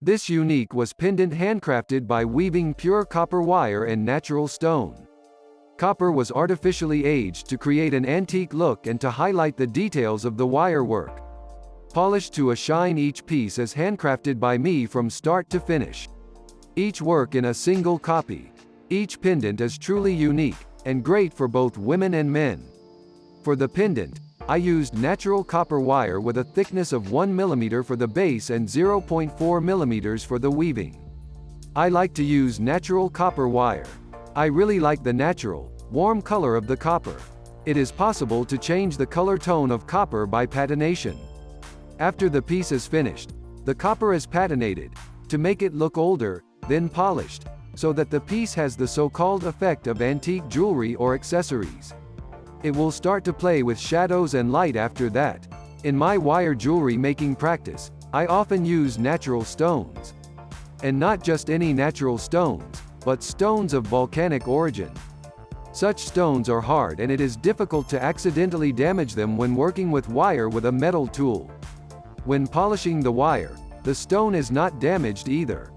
This unique was pendant handcrafted by weaving pure copper wire and natural stone. Copper was artificially aged to create an antique look and to highlight the details of the wire work. Polished to a shine, each piece is handcrafted by me from start to finish. Each work in a single copy. Each pendant is truly unique, and great for both women and men. For the pendant, I used natural copper wire with a thickness of 1 mm for the base and 0.4 mm for the weaving. I like to use natural copper wire. I really like the natural, warm color of the copper. It is possible to change the color tone of copper by patination. After the piece is finished, the copper is patinated, to make it look older, then polished, so that the piece has the so-called effect of antique jewelry or accessories. It will start to play with shadows and light after that. In my wire jewelry making practice, I often use natural stones. And not just any natural stones, but stones of volcanic origin. Such stones are hard and it is difficult to accidentally damage them when working with wire with a metal tool. When polishing the wire, the stone is not damaged either.